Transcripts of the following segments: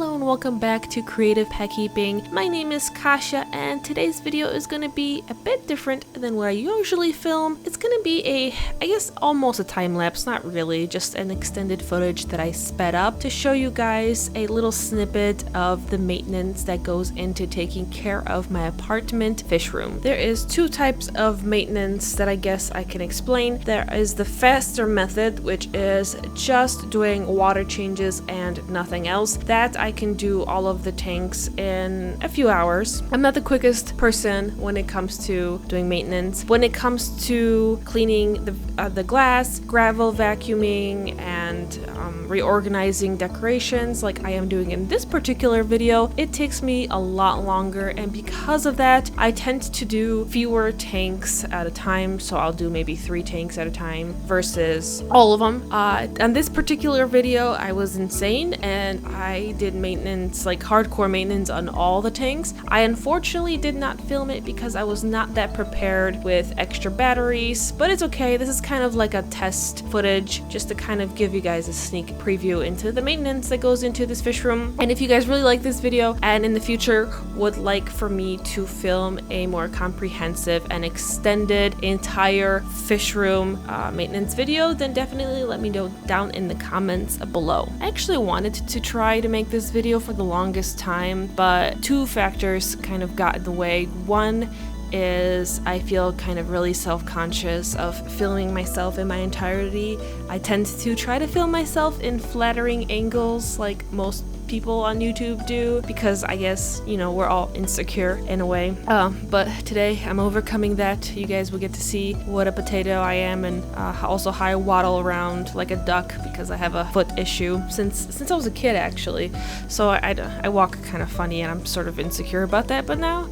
Hello and welcome back to Creative Pet Keeping. My name is Kasia and today's video is going to be a bit different than what I usually film. It's going to be I guess almost a time lapse, not really, just an extended footage that I sped up to show you guys a little snippet of the maintenance that goes into taking care of my apartment Fishroom. There is two types of maintenance that I guess I can explain. There is the faster method, which is just doing water changes and nothing else. That I can do all of the tanks in a few hours. I'm not the quickest person when it comes to doing maintenance. When it comes to cleaning the glass, gravel vacuuming, and reorganizing decorations like I am doing in this particular video, it takes me a lot longer, and because of that, I tend to do fewer tanks at a time. So I'll do maybe 3 tanks at a time versus all of them. On this particular video, I was insane and I did maintenance, like hardcore maintenance on all the tanks. I unfortunately did not film it because I was not that prepared with extra batteries, but it's okay. This is kind of like a test footage just to kind of give you guys a sneak preview into the maintenance that goes into this fish room. And if you guys really like this video and in the future would like for me to film a more comprehensive and extended entire fish room maintenance video, then definitely let me know down in the comments below. I actually wanted to try to make this video for the longest time, but 2 factors kind of got in the way. One is I feel kind of really self-conscious of filming myself in my entirety. I tend to try to film myself in flattering angles like most people on YouTube do, because I guess, you know, we're all insecure in a way. But today I'm overcoming that. You guys will get to see what a potato I am, and also how I waddle around like a duck because I have a foot issue since I was a kid, actually. So I walk kind of funny and I'm sort of insecure about that, but now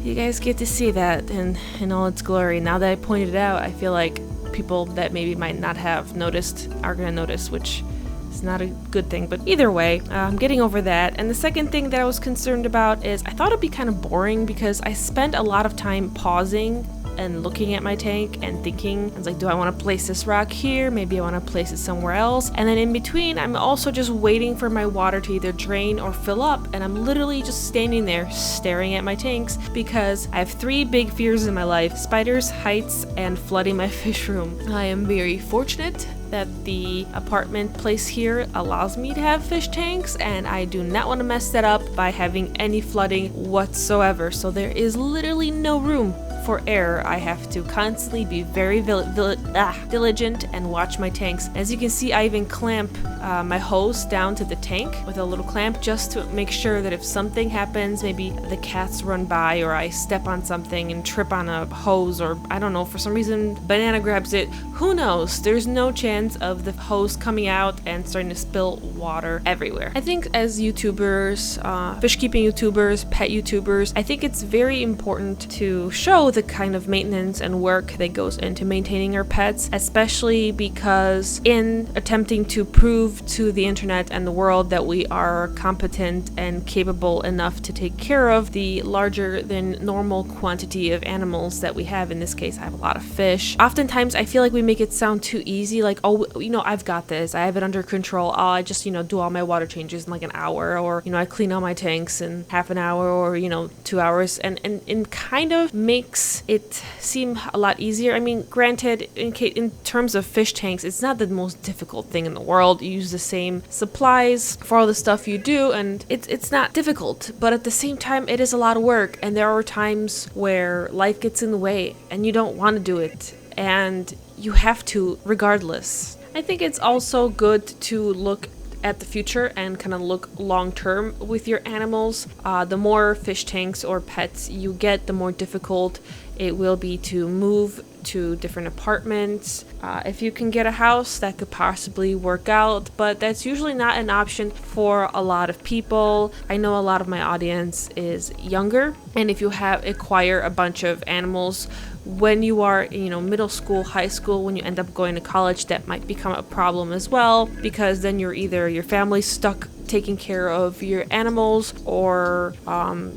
you guys get to see that in all its glory. Now that I pointed it out, I feel like people that maybe might not have noticed are gonna notice, which is not a good thing. But either way, I'm getting over that. And the second thing that I was concerned about is I thought it'd be kind of boring because I spent a lot of time pausing and looking at my tank and thinking, I was like, do I want to place this rock here? Maybe I want to place it somewhere else. And then in between, I'm also just waiting for my water to either drain or fill up, and I'm literally just standing there staring at my tanks because I have 3 big fears in my life: spiders, heights, and flooding my fish room. I am very fortunate that the apartment place here allows me to have fish tanks, and I do not want to mess that up by having any flooding whatsoever. So there is literally no room for error. I have to constantly be very diligent and watch my tanks. As you can see, I even clamp my hose down to the tank with a little clamp just to make sure that if something happens, maybe the cats run by or I step on something and trip on a hose, or I don't know, for some reason banana grabs it, who knows, there's no chance of the hose coming out and starting to spill water everywhere. I think as YouTubers, fish keeping YouTubers, pet YouTubers, I think it's very important to show the kind of maintenance and work that goes into maintaining our pets, especially because in attempting to prove to the internet and the world that we are competent and capable enough to take care of the larger than normal quantity of animals that we have. In this case, I have a lot of fish. Oftentimes I feel like we make it sound too easy, like, oh, you know, I've got this, I have it under control, oh, I just, you know, do all my water changes in like an hour, or, you know, I clean all my tanks in half an hour, or, you know, 2 hours, and kind of makes it seem a lot easier. I mean, granted, in terms of fish tanks, it's not the most difficult thing in the world. You use the same supplies for all the stuff you do, and it's not difficult, but at the same time, it is a lot of work, and there are times where life gets in the way and you don't want to do it, and you have to regardless. I think it's also good to look at the future and kind of look long term with your animals. The more fish tanks or pets you get, the more difficult it will be to move to different apartments. If you can get a house, that could possibly work out, but that's usually not an option for a lot of people. I know a lot of my audience is younger, and if you acquire a bunch of animals when you are, you know, middle school, high school, when you end up going to college, that might become a problem as well, because then you're either your family's stuck taking care of your animals, or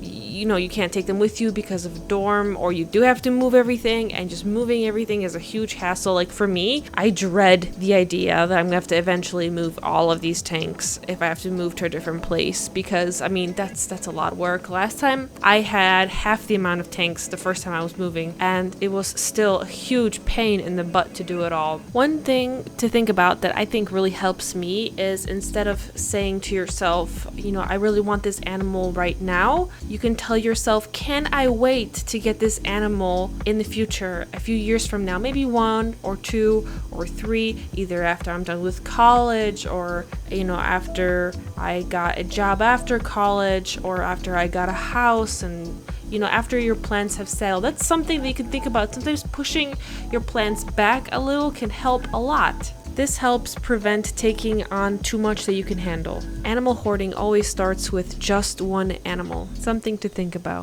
you can't take them with you because of a dorm, or you do have to move everything, and just moving everything is a huge hassle. Like for me, I dread the idea that I'm gonna have to eventually move all of these tanks if I have to move to a different place, because I mean that's a lot of work. Last time I had half the amount of tanks the first time I was moving, and it was still a huge pain in the butt to do it all. One thing to think about that I think really helps me is, instead of saying to yourself, I really want this animal right now, you can tell yourself, can I wait to get this animal in the future, a few years from now, maybe 1 or 2 or 3, either after I'm done with college, or after I got a job after college, or after I got a house, and after your plans have settled. That's something that you can think about. Sometimes pushing your plans back a little can help a lot. This helps prevent taking on too much that you can handle. Animal hoarding always starts with just one animal. Something to think about.